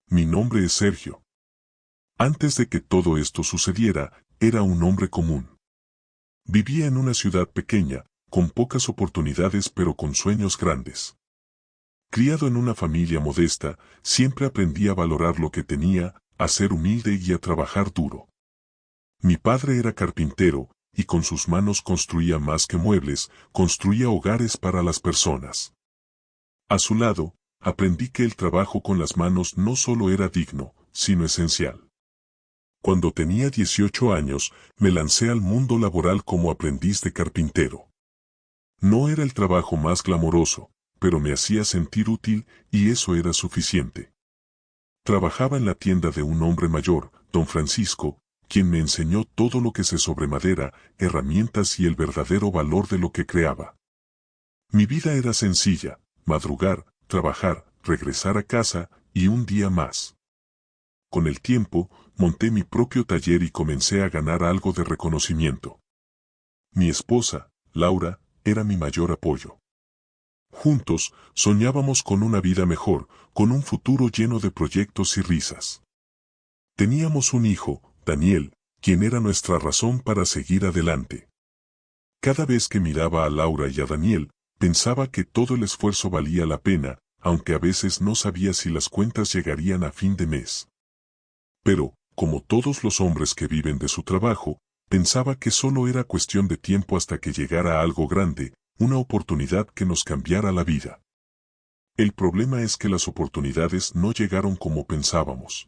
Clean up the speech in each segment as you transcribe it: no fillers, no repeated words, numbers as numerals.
Mi nombre es Sergio. Antes de que todo esto sucediera, era un hombre común. Vivía en una ciudad pequeña, con pocas oportunidades pero con sueños grandes. Criado en una familia modesta, siempre aprendí a valorar lo que tenía, a ser humilde y a trabajar duro. Mi padre era carpintero, y con sus manos construía más que muebles, construía hogares para las personas. A su lado, aprendí que el trabajo con las manos no solo era digno, sino esencial. Cuando tenía 18 años, me lancé al mundo laboral como aprendiz de carpintero. No era el trabajo más glamoroso, pero me hacía sentir útil y eso era suficiente. Trabajaba en la tienda de un hombre mayor, don Francisco, quien me enseñó todo lo que sé sobre madera, herramientas y el verdadero valor de lo que creaba. Mi vida era sencilla: madrugar, trabajar, regresar a casa y un día más. Con el tiempo, monté mi propio taller y comencé a ganar algo de reconocimiento. Mi esposa, Laura, era mi mayor apoyo. Juntos, soñábamos con una vida mejor, con un futuro lleno de proyectos y risas. Teníamos un hijo, Daniel, quien era nuestra razón para seguir adelante. Cada vez que miraba a Laura y a Daniel, pensaba que todo el esfuerzo valía la pena, aunque a veces no sabía si las cuentas llegarían a fin de mes. Pero, como todos los hombres que viven de su trabajo, pensaba que solo era cuestión de tiempo hasta que llegara algo grande, una oportunidad que nos cambiara la vida. El problema es que las oportunidades no llegaron como pensábamos.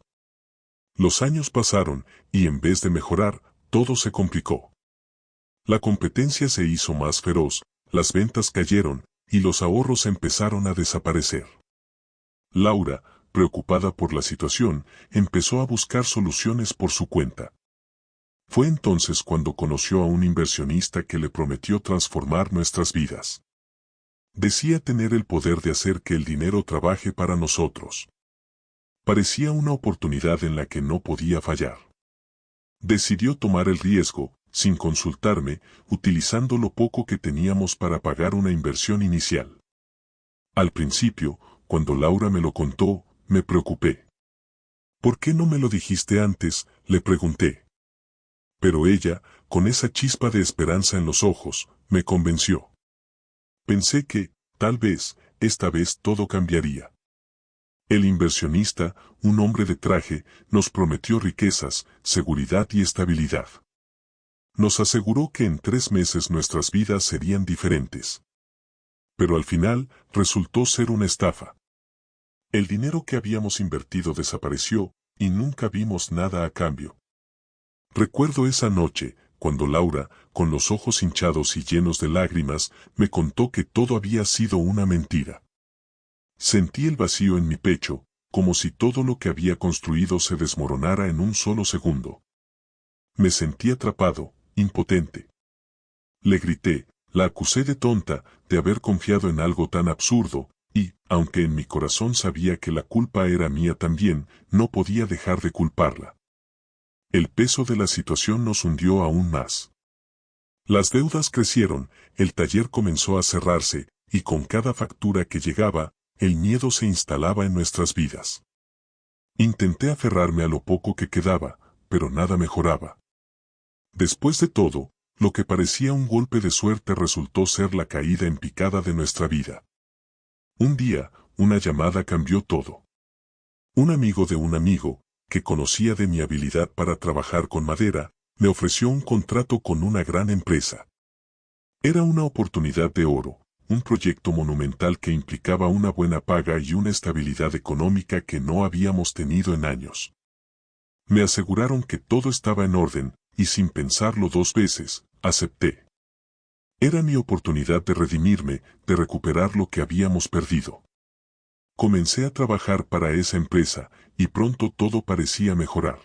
Los años pasaron, y en vez de mejorar, todo se complicó. La competencia se hizo más feroz, las ventas cayeron, y los ahorros empezaron a desaparecer. Laura, preocupada por la situación, empezó a buscar soluciones por su cuenta. Fue entonces cuando conoció a un inversionista que le prometió transformar nuestras vidas. Decía tener el poder de hacer que el dinero trabaje para nosotros. Parecía una oportunidad en la que no podía fallar. Decidió tomar el riesgo, sin consultarme, utilizando lo poco que teníamos para pagar una inversión inicial. Al principio, cuando Laura me lo contó, me preocupé. ¿Por qué no me lo dijiste antes?, le pregunté. Pero ella, con esa chispa de esperanza en los ojos, me convenció. Pensé que, tal vez, esta vez todo cambiaría. El inversionista, un hombre de traje, nos prometió riquezas, seguridad y estabilidad. Nos aseguró que en 3 meses nuestras vidas serían diferentes. Pero al final, resultó ser una estafa. El dinero que habíamos invertido desapareció, y nunca vimos nada a cambio. Recuerdo esa noche, cuando Laura, con los ojos hinchados y llenos de lágrimas, me contó que todo había sido una mentira. Sentí el vacío en mi pecho, como si todo lo que había construido se desmoronara en un solo segundo. Me sentí atrapado, impotente. Le grité, la acusé de tonta, de haber confiado en algo tan absurdo, y, aunque en mi corazón sabía que la culpa era mía también, no podía dejar de culparla. El peso de la situación nos hundió aún más. Las deudas crecieron, el taller comenzó a cerrarse, y con cada factura que llegaba, el miedo se instalaba en nuestras vidas. Intenté aferrarme a lo poco que quedaba, pero nada mejoraba. Después de todo, lo que parecía un golpe de suerte resultó ser la caída en picada de nuestra vida. Un día, una llamada cambió todo. Un amigo de un amigo, que conocía de mi habilidad para trabajar con madera, me ofreció un contrato con una gran empresa. Era una oportunidad de oro, un proyecto monumental que implicaba una buena paga y una estabilidad económica que no habíamos tenido en años. Me aseguraron que todo estaba en orden, y sin pensarlo 2 veces, acepté. Era mi oportunidad de redimirme, de recuperar lo que habíamos perdido. Comencé a trabajar para esa empresa, y pronto todo parecía mejorar.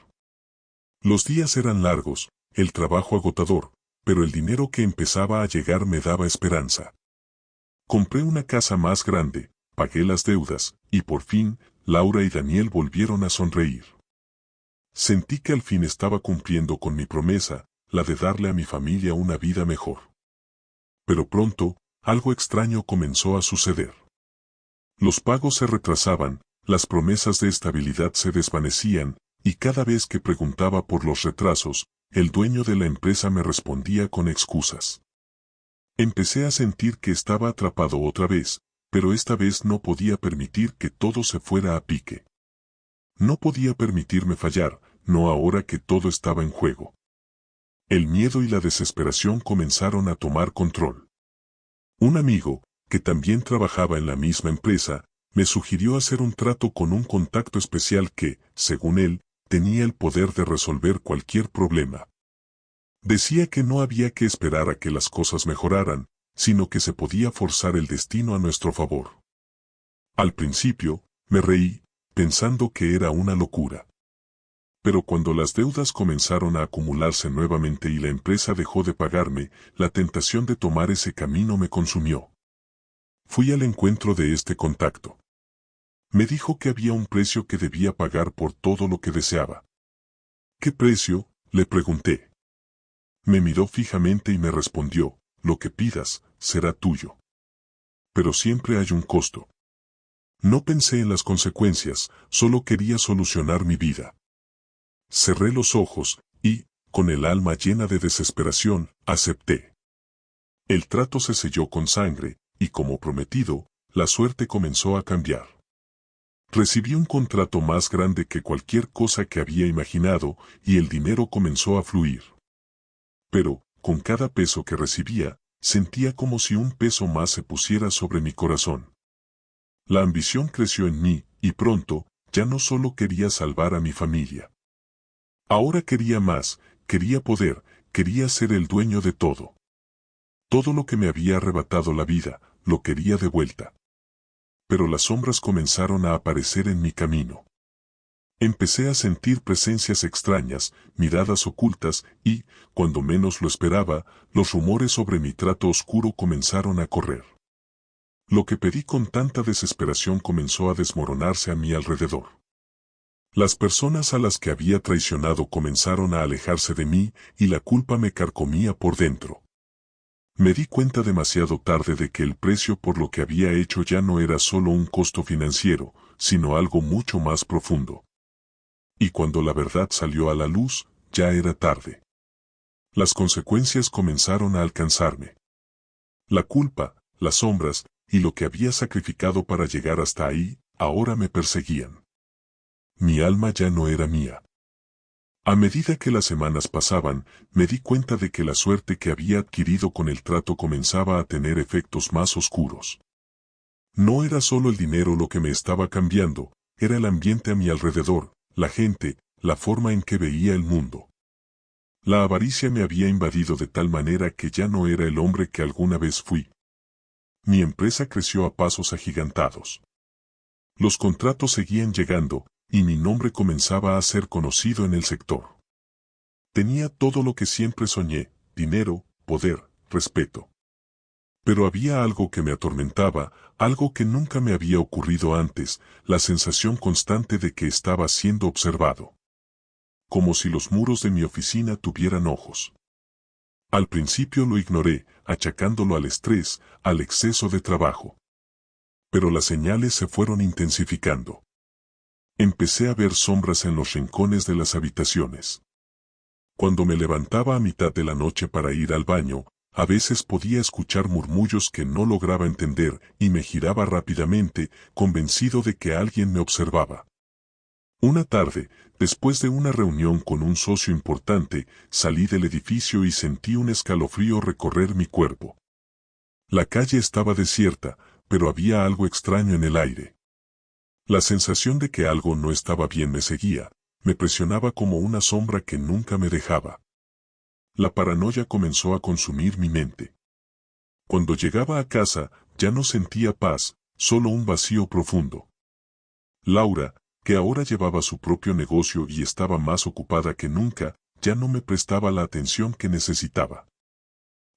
Los días eran largos, el trabajo agotador, pero el dinero que empezaba a llegar me daba esperanza. Compré una casa más grande, pagué las deudas, y por fin, Laura y Daniel volvieron a sonreír. Sentí que al fin estaba cumpliendo con mi promesa, la de darle a mi familia una vida mejor. Pero pronto, algo extraño comenzó a suceder. Los pagos se retrasaban, Las promesas de estabilidad se desvanecían, y cada vez que preguntaba por los retrasos, el dueño de la empresa me respondía con excusas. Empecé a sentir que estaba atrapado otra vez, pero esta vez no podía permitir que todo se fuera a pique. No podía permitirme fallar, no ahora que todo estaba en juego. El miedo y la desesperación comenzaron a tomar control. Un amigo, que también trabajaba en la misma empresa, me sugirió hacer un trato con un contacto especial que, según él, tenía el poder de resolver cualquier problema. Decía que no había que esperar a que las cosas mejoraran, sino que se podía forzar el destino a nuestro favor. Al principio, me reí, pensando que era una locura. Pero cuando las deudas comenzaron a acumularse nuevamente y la empresa dejó de pagarme, la tentación de tomar ese camino me consumió. Fui al encuentro de este contacto. Me dijo que había un precio que debía pagar por todo lo que deseaba. ¿Qué precio?, le pregunté. Me miró fijamente y me respondió, lo que pidas, será tuyo. Pero siempre hay un costo. No pensé en las consecuencias, solo quería solucionar mi vida. Cerré los ojos, y, con el alma llena de desesperación, acepté. El trato se selló con sangre, y como prometido, la suerte comenzó a cambiar. Recibí un contrato más grande que cualquier cosa que había imaginado, y el dinero comenzó a fluir. Pero, con cada peso que recibía, sentía como si un peso más se pusiera sobre mi corazón. La ambición creció en mí, y pronto, ya no solo quería salvar a mi familia. Ahora quería más, quería poder, quería ser el dueño de todo. Todo lo que me había arrebatado la vida, lo quería de vuelta. Pero las sombras comenzaron a aparecer en mi camino. Empecé a sentir presencias extrañas, miradas ocultas y, cuando menos lo esperaba, los rumores sobre mi trato oscuro comenzaron a correr. Lo que pedí con tanta desesperación comenzó a desmoronarse a mi alrededor. Las personas a las que había traicionado comenzaron a alejarse de mí y la culpa me carcomía por dentro. Me di cuenta demasiado tarde de que el precio por lo que había hecho ya no era solo un costo financiero, sino algo mucho más profundo. Y cuando la verdad salió a la luz, ya era tarde. Las consecuencias comenzaron a alcanzarme. La culpa, las sombras, y lo que había sacrificado para llegar hasta ahí, ahora me perseguían. Mi alma ya no era mía. A medida que las semanas pasaban, me di cuenta de que la suerte que había adquirido con el trato comenzaba a tener efectos más oscuros. No era solo el dinero lo que me estaba cambiando, era el ambiente a mi alrededor, la gente, la forma en que veía el mundo. La avaricia me había invadido de tal manera que ya no era el hombre que alguna vez fui. Mi empresa creció a pasos agigantados. Los contratos seguían llegando, y mi nombre comenzaba a ser conocido en el sector. Tenía todo lo que siempre soñé, dinero, poder, respeto. Pero había algo que me atormentaba, algo que nunca me había ocurrido antes, la sensación constante de que estaba siendo observado. Como si los muros de mi oficina tuvieran ojos. Al principio lo ignoré, achacándolo al estrés, al exceso de trabajo. Pero las señales se fueron intensificando. Empecé a ver sombras en los rincones de las habitaciones. Cuando me levantaba a mitad de la noche para ir al baño, a veces podía escuchar murmullos que no lograba entender y me giraba rápidamente, convencido de que alguien me observaba. Una tarde, después de una reunión con un socio importante, salí del edificio y sentí un escalofrío recorrer mi cuerpo. La calle estaba desierta, pero había algo extraño en el aire. La sensación de que algo no estaba bien me seguía, me presionaba como una sombra que nunca me dejaba. La paranoia comenzó a consumir mi mente. Cuando llegaba a casa, ya no sentía paz, solo un vacío profundo. Laura, que ahora llevaba su propio negocio y estaba más ocupada que nunca, ya no me prestaba la atención que necesitaba.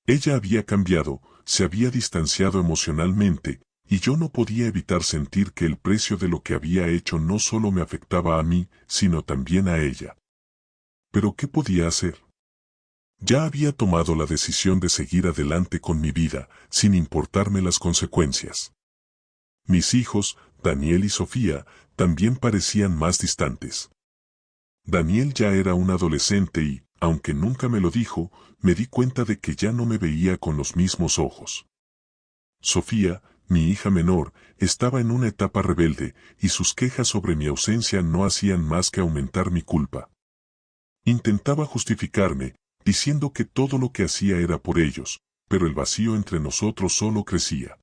Ella había cambiado, se había distanciado emocionalmente, y yo no podía evitar sentir que el precio de lo que había hecho no solo me afectaba a mí, sino también a ella. ¿Pero qué podía hacer? Ya había tomado la decisión de seguir adelante con mi vida, sin importarme las consecuencias. Mis hijos, Daniel y Sofía, también parecían más distantes. Daniel ya era un adolescente y, aunque nunca me lo dijo, me di cuenta de que ya no me veía con los mismos ojos. Sofía, mi hija menor, estaba en una etapa rebelde, y sus quejas sobre mi ausencia no hacían más que aumentar mi culpa. Intentaba justificarme, diciendo que todo lo que hacía era por ellos, pero el vacío entre nosotros solo crecía.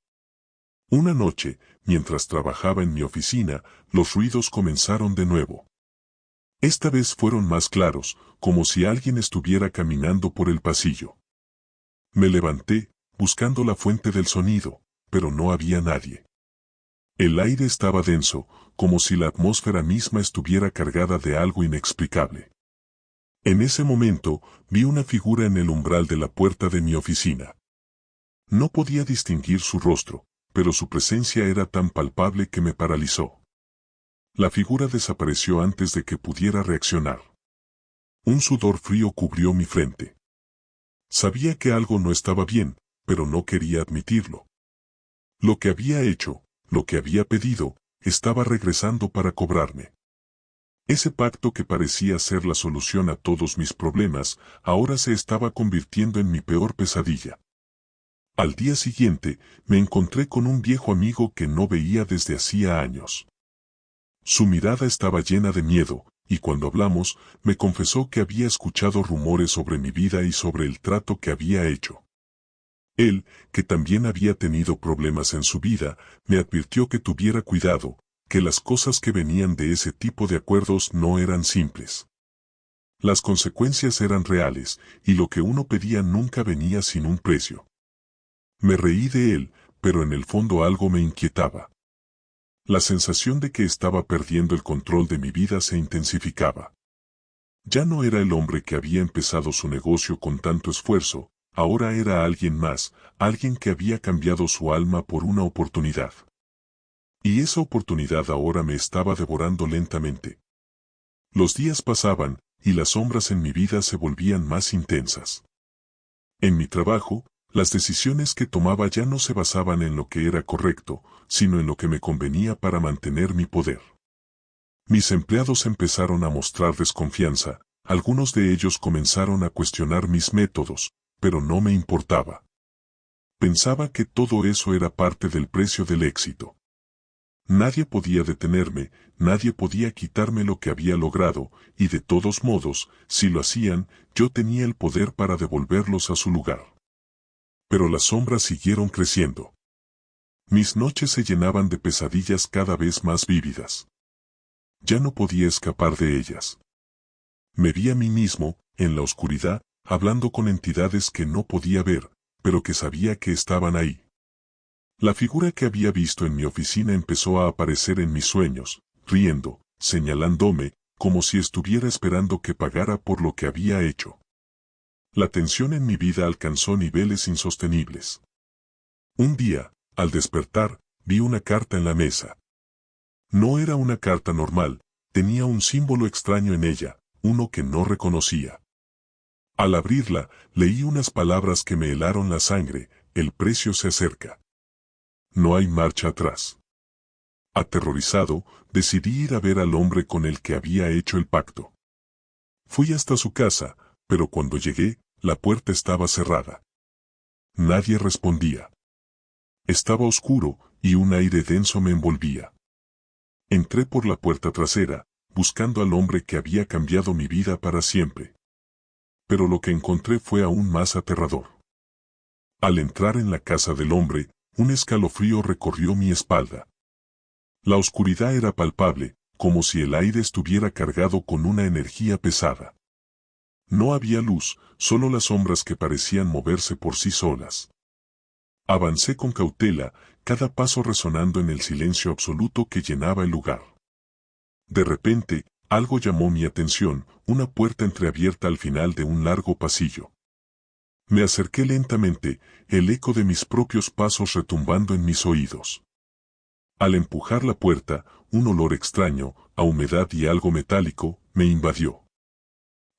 Una noche, mientras trabajaba en mi oficina, los ruidos comenzaron de nuevo. Esta vez fueron más claros, como si alguien estuviera caminando por el pasillo. Me levanté, buscando la fuente del sonido, pero no había nadie. El aire estaba denso, como si la atmósfera misma estuviera cargada de algo inexplicable. En ese momento, vi una figura en el umbral de la puerta de mi oficina. No podía distinguir su rostro, pero su presencia era tan palpable que me paralizó. La figura desapareció antes de que pudiera reaccionar. Un sudor frío cubrió mi frente. Sabía que algo no estaba bien, pero no quería admitirlo. Lo que había hecho, lo que había pedido, estaba regresando para cobrarme. Ese pacto que parecía ser la solución a todos mis problemas, ahora se estaba convirtiendo en mi peor pesadilla. Al día siguiente, me encontré con un viejo amigo que no veía desde hacía años. Su mirada estaba llena de miedo, y cuando hablamos, me confesó que había escuchado rumores sobre mi vida y sobre el trato que había hecho. Él, que también había tenido problemas en su vida, me advirtió que tuviera cuidado, que las cosas que venían de ese tipo de acuerdos no eran simples. Las consecuencias eran reales, y lo que uno pedía nunca venía sin un precio. Me reí de él, pero en el fondo algo me inquietaba. La sensación de que estaba perdiendo el control de mi vida se intensificaba. Ya no era el hombre que había empezado su negocio con tanto esfuerzo, ahora era alguien más, alguien que había cambiado su alma por una oportunidad. Y esa oportunidad ahora me estaba devorando lentamente. Los días pasaban, y las sombras en mi vida se volvían más intensas. En mi trabajo, las decisiones que tomaba ya no se basaban en lo que era correcto, sino en lo que me convenía para mantener mi poder. Mis empleados empezaron a mostrar desconfianza, algunos de ellos comenzaron a cuestionar mis métodos, pero no me importaba. Pensaba que todo eso era parte del precio del éxito. Nadie podía detenerme, nadie podía quitarme lo que había logrado, y de todos modos, si lo hacían, yo tenía el poder para devolverlos a su lugar. Pero las sombras siguieron creciendo. Mis noches se llenaban de pesadillas cada vez más vívidas. Ya no podía escapar de ellas. Me vi a mí mismo, en la oscuridad, hablando con entidades que no podía ver, pero que sabía que estaban ahí. La figura que había visto en mi oficina empezó a aparecer en mis sueños, riendo, señalándome, como si estuviera esperando que pagara por lo que había hecho. La tensión en mi vida alcanzó niveles insostenibles. Un día, al despertar, vi una carta en la mesa. No era una carta normal, tenía un símbolo extraño en ella, uno que no reconocía. Al abrirla, leí unas palabras que me helaron la sangre: el precio se acerca. No hay marcha atrás. Aterrorizado, decidí ir a ver al hombre con el que había hecho el pacto. Fui hasta su casa, pero cuando llegué, la puerta estaba cerrada. Nadie respondía. Estaba oscuro, y un aire denso me envolvía. Entré por la puerta trasera, buscando al hombre que había cambiado mi vida para siempre. Pero lo que encontré fue aún más aterrador. Al entrar en la casa del hombre, un escalofrío recorrió mi espalda. La oscuridad era palpable, como si el aire estuviera cargado con una energía pesada. No había luz, solo las sombras que parecían moverse por sí solas. Avancé con cautela, cada paso resonando en el silencio absoluto que llenaba el lugar. De repente, algo llamó mi atención, una puerta entreabierta al final de un largo pasillo. Me acerqué lentamente, el eco de mis propios pasos retumbando en mis oídos. Al empujar la puerta, un olor extraño, a humedad y algo metálico, me invadió.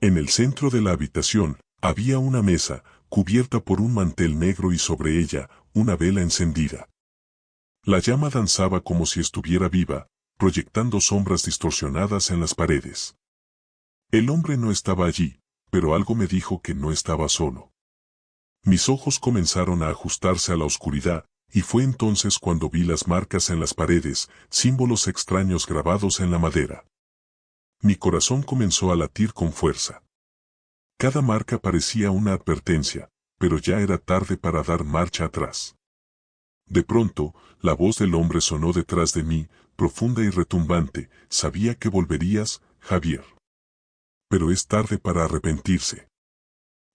En el centro de la habitación, había una mesa, cubierta por un mantel negro y sobre ella, una vela encendida. La llama danzaba como si estuviera viva, proyectando sombras distorsionadas en las paredes. El hombre no estaba allí, pero algo me dijo que no estaba solo. Mis ojos comenzaron a ajustarse a la oscuridad, y fue entonces cuando vi las marcas en las paredes, símbolos extraños grabados en la madera. Mi corazón comenzó a latir con fuerza. Cada marca parecía una advertencia, pero ya era tarde para dar marcha atrás. De pronto, la voz del hombre sonó detrás de mí, profunda y retumbante: sabía que volverías, Javier. Pero es tarde para arrepentirse.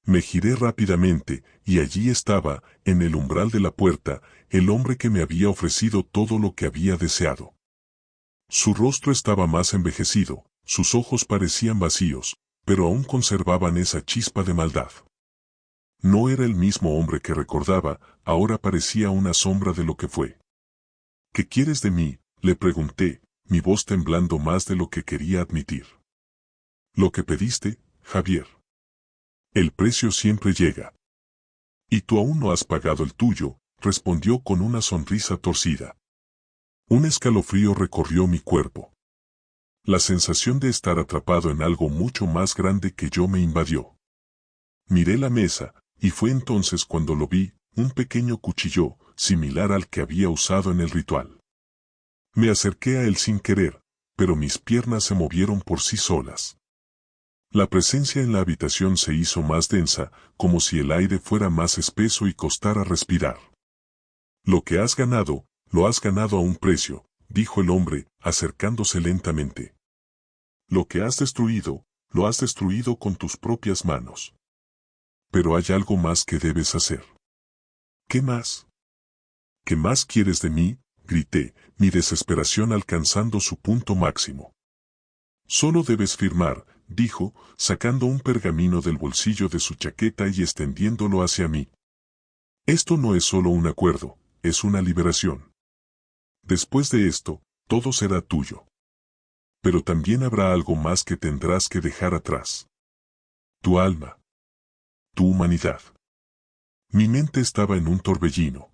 Me giré rápidamente, y allí estaba, en el umbral de la puerta, el hombre que me había ofrecido todo lo que había deseado. Su rostro estaba más envejecido, sus ojos parecían vacíos, pero aún conservaban esa chispa de maldad. No era el mismo hombre que recordaba, ahora parecía una sombra de lo que fue. ¿Qué quieres de mí?, le pregunté, mi voz temblando más de lo que quería admitir. Lo que pediste, Javier. El precio siempre llega. Y tú aún no has pagado el tuyo, respondió con una sonrisa torcida. Un escalofrío recorrió mi cuerpo. La sensación de estar atrapado en algo mucho más grande que yo me invadió. Miré la mesa, y fue entonces cuando lo vi, un pequeño cuchillo, similar al que había usado en el ritual. Me acerqué a él sin querer, pero mis piernas se movieron por sí solas. La presencia en la habitación se hizo más densa, como si el aire fuera más espeso y costara respirar. Lo que has ganado, lo has ganado a un precio, dijo el hombre, acercándose lentamente. Lo que has destruido, lo has destruido con tus propias manos. Pero hay algo más que debes hacer. ¿Qué más? ¿Qué más quieres de mí?, grité, mi desesperación alcanzando su punto máximo. Solo debes firmar, dijo, sacando un pergamino del bolsillo de su chaqueta y extendiéndolo hacia mí. Esto no es solo un acuerdo, es una liberación. Después de esto, todo será tuyo. Pero también habrá algo más que tendrás que dejar atrás. Tu alma. Tu humanidad. Mi mente estaba en un torbellino.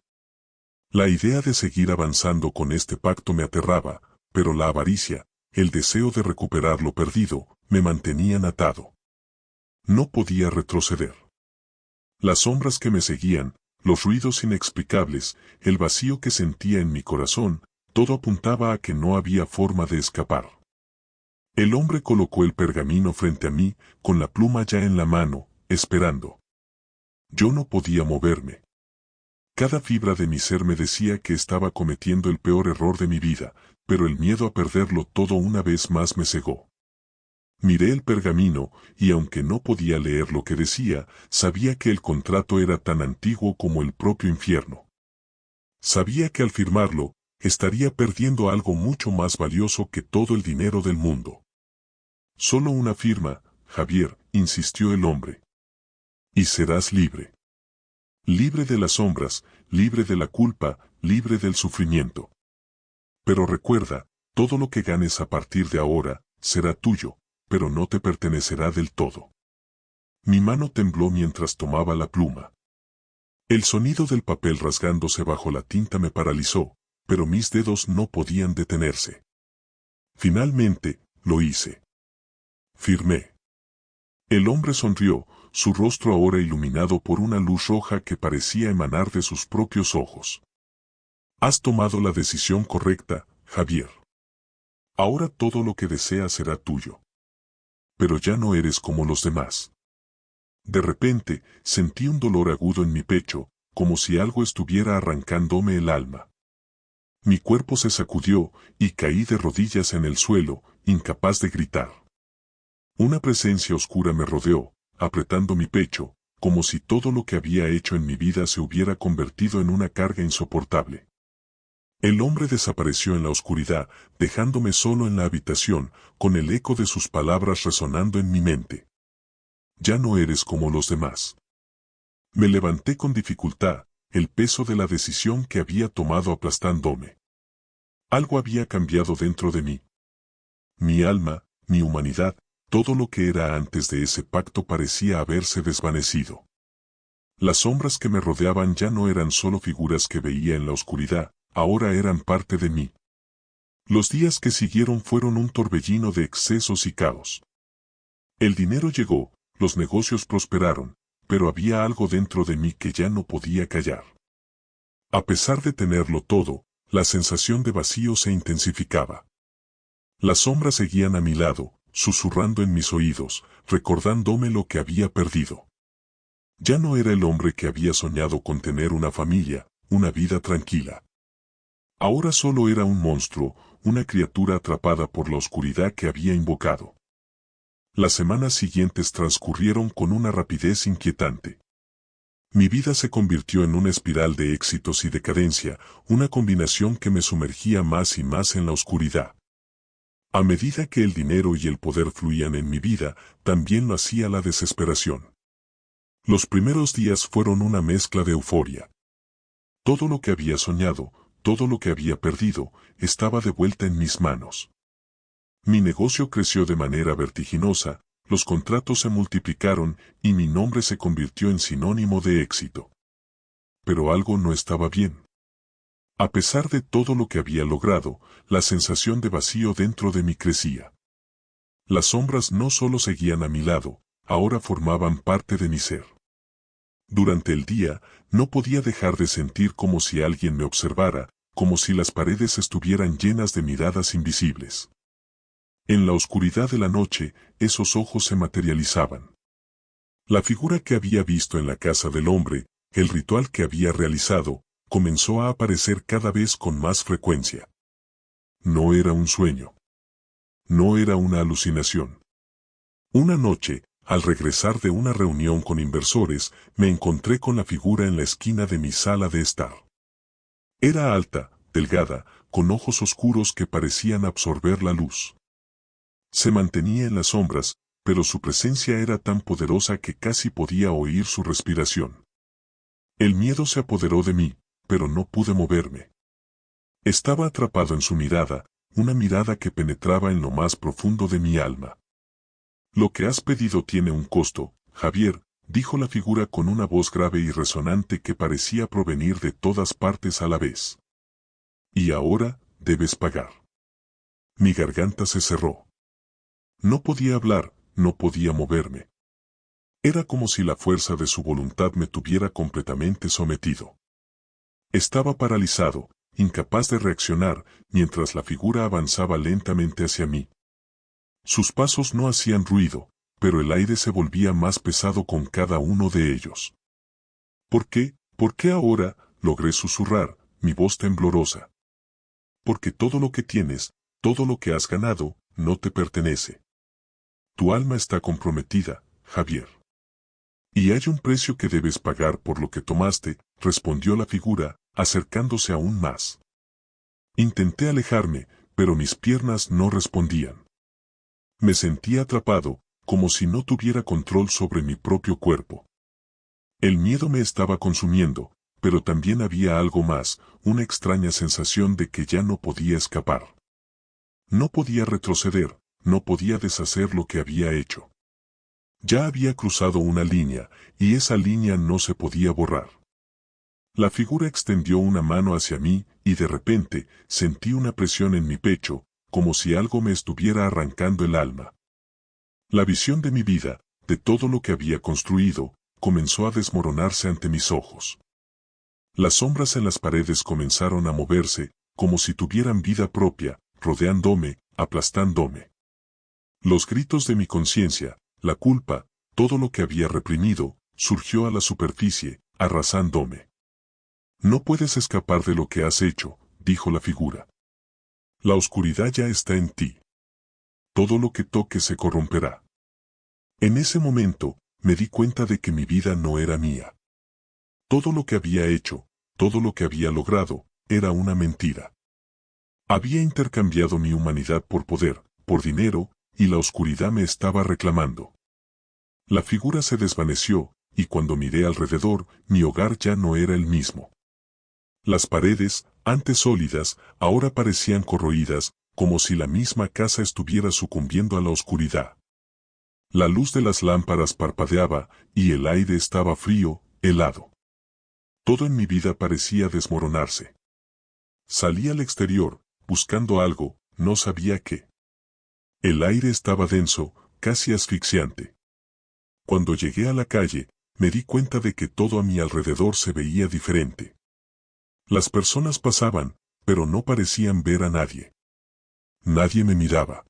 La idea de seguir avanzando con este pacto me aterraba, pero la avaricia, el deseo de recuperar lo perdido, me mantenían atado. No podía retroceder. Las sombras que me seguían, los ruidos inexplicables, el vacío que sentía en mi corazón, todo apuntaba a que no había forma de escapar. El hombre colocó el pergamino frente a mí, con la pluma ya en la mano, esperando. Yo no podía moverme. Cada fibra de mi ser me decía que estaba cometiendo el peor error de mi vida, pero el miedo a perderlo todo una vez más me cegó. Miré el pergamino, y aunque no podía leer lo que decía, sabía que el contrato era tan antiguo como el propio infierno. Sabía que al firmarlo, estaría perdiendo algo mucho más valioso que todo el dinero del mundo. Solo una firma, Javier, insistió el hombre. Y serás libre. Libre de las sombras, libre de la culpa, libre del sufrimiento. Pero recuerda, todo lo que ganes a partir de ahora, será tuyo, pero no te pertenecerá del todo. Mi mano tembló mientras tomaba la pluma. El sonido del papel rasgándose bajo la tinta me paralizó, pero mis dedos no podían detenerse. Finalmente, lo hice. Firmé. El hombre sonrió, su rostro ahora iluminado por una luz roja que parecía emanar de sus propios ojos. Has tomado la decisión correcta, Javier. Ahora todo lo que deseas será tuyo. Pero ya no eres como los demás. De repente, sentí un dolor agudo en mi pecho, como si algo estuviera arrancándome el alma. Mi cuerpo se sacudió, y caí de rodillas en el suelo, incapaz de gritar. Una presencia oscura me rodeó, apretando mi pecho, como si todo lo que había hecho en mi vida se hubiera convertido en una carga insoportable. El hombre desapareció en la oscuridad, dejándome solo en la habitación, con el eco de sus palabras resonando en mi mente. Ya no eres como los demás. Me levanté con dificultad, el peso de la decisión que había tomado aplastándome. Algo había cambiado dentro de mí. Mi alma, mi humanidad, todo lo que era antes de ese pacto parecía haberse desvanecido. Las sombras que me rodeaban ya no eran solo figuras que veía en la oscuridad, ahora eran parte de mí. Los días que siguieron fueron un torbellino de excesos y caos. El dinero llegó, los negocios prosperaron, pero había algo dentro de mí que ya no podía callar. A pesar de tenerlo todo, la sensación de vacío se intensificaba. Las sombras seguían a mi lado, susurrando en mis oídos, recordándome lo que había perdido. Ya no era el hombre que había soñado con tener una familia, una vida tranquila. Ahora solo era un monstruo, una criatura atrapada por la oscuridad que había invocado. Las semanas siguientes transcurrieron con una rapidez inquietante. Mi vida se convirtió en una espiral de éxitos y decadencia, una combinación que me sumergía más y más en la oscuridad. A medida que el dinero y el poder fluían en mi vida, también lo hacía la desesperación. Los primeros días fueron una mezcla de euforia. Todo lo que había soñado, todo lo que había perdido, estaba de vuelta en mis manos. Mi negocio creció de manera vertiginosa, los contratos se multiplicaron y mi nombre se convirtió en sinónimo de éxito. Pero algo no estaba bien. A pesar de todo lo que había logrado, la sensación de vacío dentro de mí crecía. Las sombras no solo seguían a mi lado, ahora formaban parte de mi ser. Durante el día, no podía dejar de sentir como si alguien me observara, como si las paredes estuvieran llenas de miradas invisibles. En la oscuridad de la noche, esos ojos se materializaban. La figura que había visto en la casa del hombre, el ritual que había realizado, comenzó a aparecer cada vez con más frecuencia. No era un sueño. No era una alucinación. Una noche, al regresar de una reunión con inversores, me encontré con la figura en la esquina de mi sala de estar. Era alta, delgada, con ojos oscuros que parecían absorber la luz. Se mantenía en las sombras, pero su presencia era tan poderosa que casi podía oír su respiración. El miedo se apoderó de mí, pero no pude moverme. Estaba atrapado en su mirada, una mirada que penetraba en lo más profundo de mi alma. Lo que has pedido tiene un costo, Javier, dijo la figura con una voz grave y resonante que parecía provenir de todas partes a la vez. Y ahora, debes pagar. Mi garganta se cerró. No podía hablar, no podía moverme. Era como si la fuerza de su voluntad me tuviera completamente sometido. Estaba paralizado, incapaz de reaccionar, mientras la figura avanzaba lentamente hacia mí. Sus pasos no hacían ruido, pero el aire se volvía más pesado con cada uno de ellos. ¿Por qué? ¿Por qué ahora? Logré susurrar, mi voz temblorosa. Porque todo lo que tienes, todo lo que has ganado, no te pertenece. Tu alma está comprometida, Javier. Y hay un precio que debes pagar por lo que tomaste, respondió la figura, acercándose aún más. Intenté alejarme, pero mis piernas no respondían. Me sentía atrapado, como si no tuviera control sobre mi propio cuerpo. El miedo me estaba consumiendo, pero también había algo más, una extraña sensación de que ya no podía escapar. No podía retroceder, no podía deshacer lo que había hecho. Ya había cruzado una línea, y esa línea no se podía borrar. La figura extendió una mano hacia mí, y de repente, sentí una presión en mi pecho, como si algo me estuviera arrancando el alma. La visión de mi vida, de todo lo que había construido, comenzó a desmoronarse ante mis ojos. Las sombras en las paredes comenzaron a moverse, como si tuvieran vida propia, rodeándome, aplastándome. Los gritos de mi conciencia, la culpa, todo lo que había reprimido, surgió a la superficie, arrasándome. No puedes escapar de lo que has hecho, dijo la figura. La oscuridad ya está en ti. Todo lo que toques se corromperá. En ese momento, me di cuenta de que mi vida no era mía. Todo lo que había hecho, todo lo que había logrado, era una mentira. Había intercambiado mi humanidad por poder, por dinero, y la oscuridad me estaba reclamando. La figura se desvaneció, y cuando miré alrededor, mi hogar ya no era el mismo. Las paredes, antes sólidas, ahora parecían corroídas, como si la misma casa estuviera sucumbiendo a la oscuridad. La luz de las lámparas parpadeaba, y el aire estaba frío, helado. Todo en mi vida parecía desmoronarse. Salí al exterior, buscando algo, no sabía qué. El aire estaba denso, casi asfixiante. Cuando llegué a la calle, me di cuenta de que todo a mi alrededor se veía diferente. Las personas pasaban, pero no parecían ver a nadie. Nadie me miraba.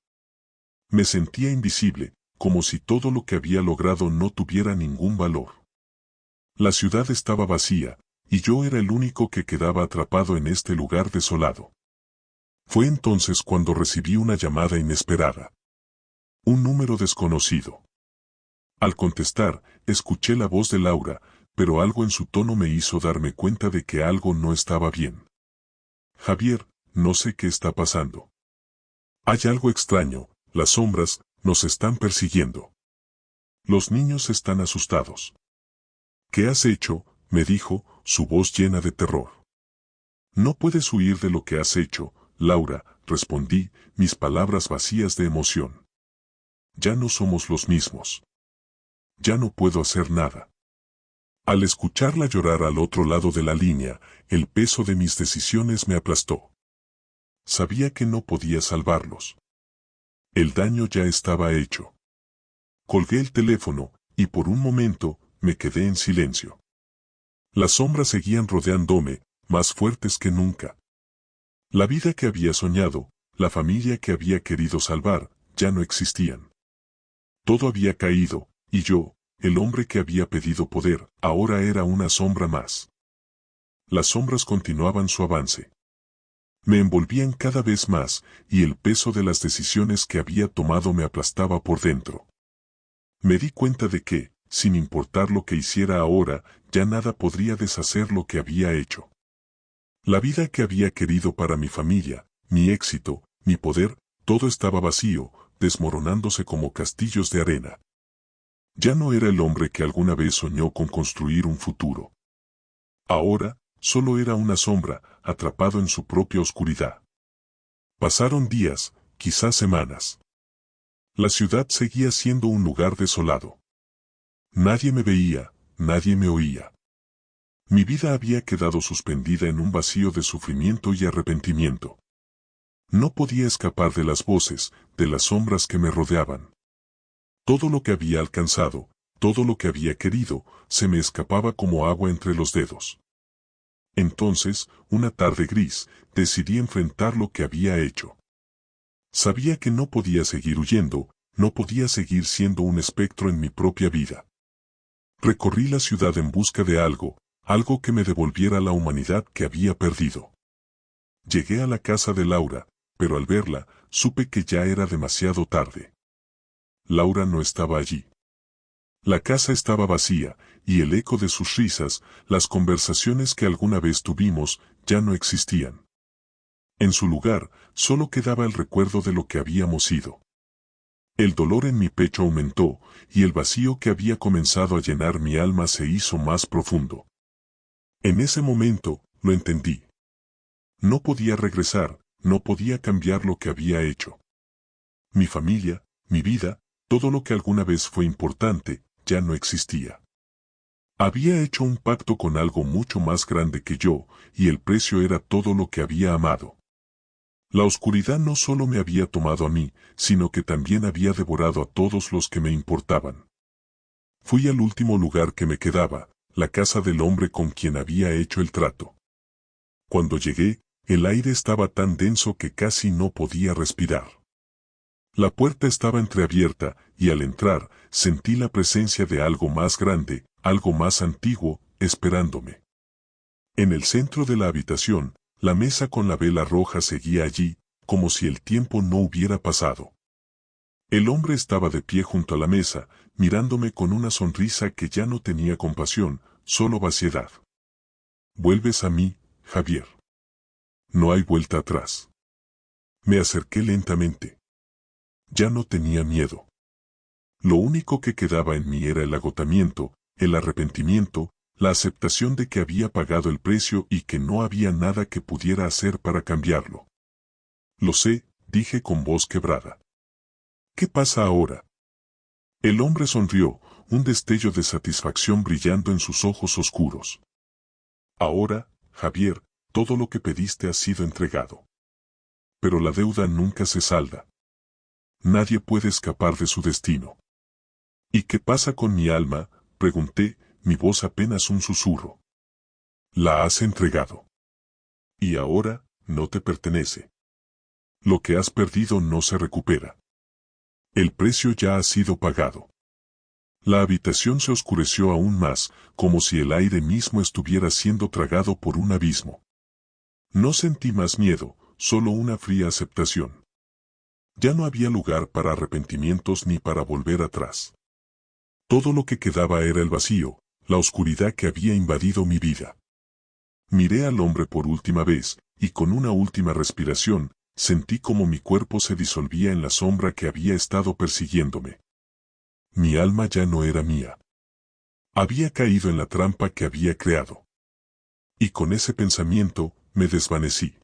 Me sentía invisible, como si todo lo que había logrado no tuviera ningún valor. La ciudad estaba vacía, y yo era el único que quedaba atrapado en este lugar desolado. Fue entonces cuando recibí una llamada inesperada. Un número desconocido. Al contestar, escuché la voz de Laura, pero algo en su tono me hizo darme cuenta de que algo no estaba bien. Javier, no sé qué está pasando. Hay algo extraño, las sombras nos están persiguiendo. Los niños están asustados. ¿Qué has hecho?, me dijo, su voz llena de terror. No puedes huir de lo que has hecho, Laura, respondí, mis palabras vacías de emoción. Ya no somos los mismos. Ya no puedo hacer nada. Al escucharla llorar al otro lado de la línea, el peso de mis decisiones me aplastó. Sabía que no podía salvarlos. El daño ya estaba hecho. Colgué el teléfono, y por un momento, me quedé en silencio. Las sombras seguían rodeándome, más fuertes que nunca. La vida que había soñado, la familia que había querido salvar, ya no existían. Todo había caído, y yo, el hombre que había pedido poder, ahora era una sombra más. Las sombras continuaban su avance. Me envolvían cada vez más, y el peso de las decisiones que había tomado me aplastaba por dentro. Me di cuenta de que, sin importar lo que hiciera ahora, ya nada podría deshacer lo que había hecho. La vida que había querido para mi familia, mi éxito, mi poder, todo estaba vacío, desmoronándose como castillos de arena. Ya no era el hombre que alguna vez soñó con construir un futuro. Ahora, solo era una sombra, atrapado en su propia oscuridad. Pasaron días, quizás semanas. La ciudad seguía siendo un lugar desolado. Nadie me veía, nadie me oía. Mi vida había quedado suspendida en un vacío de sufrimiento y arrepentimiento. No podía escapar de las voces, de las sombras que me rodeaban. Todo lo que había alcanzado, todo lo que había querido, se me escapaba como agua entre los dedos. Entonces, una tarde gris, decidí enfrentar lo que había hecho. Sabía que no podía seguir huyendo, no podía seguir siendo un espectro en mi propia vida. Recorrí la ciudad en busca de algo, algo que me devolviera la humanidad que había perdido. Llegué a la casa de Laura, pero al verla, supe que ya era demasiado tarde. Laura no estaba allí. La casa estaba vacía, y el eco de sus risas, las conversaciones que alguna vez tuvimos, ya no existían. En su lugar, solo quedaba el recuerdo de lo que habíamos sido. El dolor en mi pecho aumentó, y el vacío que había comenzado a llenar mi alma se hizo más profundo. En ese momento, lo entendí. No podía regresar, no podía cambiar lo que había hecho. Mi familia, mi vida, todo lo que alguna vez fue importante, ya no existía. Había hecho un pacto con algo mucho más grande que yo, y el precio era todo lo que había amado. La oscuridad no solo me había tomado a mí, sino que también había devorado a todos los que me importaban. Fui al último lugar que me quedaba, la casa del hombre con quien había hecho el trato. Cuando llegué, el aire estaba tan denso que casi no podía respirar. La puerta estaba entreabierta, y al entrar, sentí la presencia de algo más grande, algo más antiguo, esperándome. En el centro de la habitación, la mesa con la vela roja seguía allí, como si el tiempo no hubiera pasado. El hombre estaba de pie junto a la mesa, mirándome con una sonrisa que ya no tenía compasión, solo vaciedad. «Vuelves a mí, Javier. No hay vuelta atrás». Me acerqué lentamente. Ya no tenía miedo. Lo único que quedaba en mí era el agotamiento, el arrepentimiento, la aceptación de que había pagado el precio y que no había nada que pudiera hacer para cambiarlo. «Lo sé», dije con voz quebrada. «¿Qué pasa ahora?». El hombre sonrió, un destello de satisfacción brillando en sus ojos oscuros. «Ahora, Javier, todo lo que pediste ha sido entregado. Pero la deuda nunca se salda. Nadie puede escapar de su destino. ¿Y qué pasa con mi alma?, pregunté, mi voz apenas un susurro. La has entregado. Y ahora, no te pertenece. Lo que has perdido no se recupera. El precio ya ha sido pagado. La habitación se oscureció aún más, como si el aire mismo estuviera siendo tragado por un abismo. No sentí más miedo, solo una fría aceptación. Ya no había lugar para arrepentimientos ni para volver atrás. Todo lo que quedaba era el vacío, la oscuridad que había invadido mi vida. Miré al hombre por última vez, y con una última respiración, sentí como mi cuerpo se disolvía en la sombra que había estado persiguiéndome. Mi alma ya no era mía. Había caído en la trampa que había creado. Y con ese pensamiento, me desvanecí.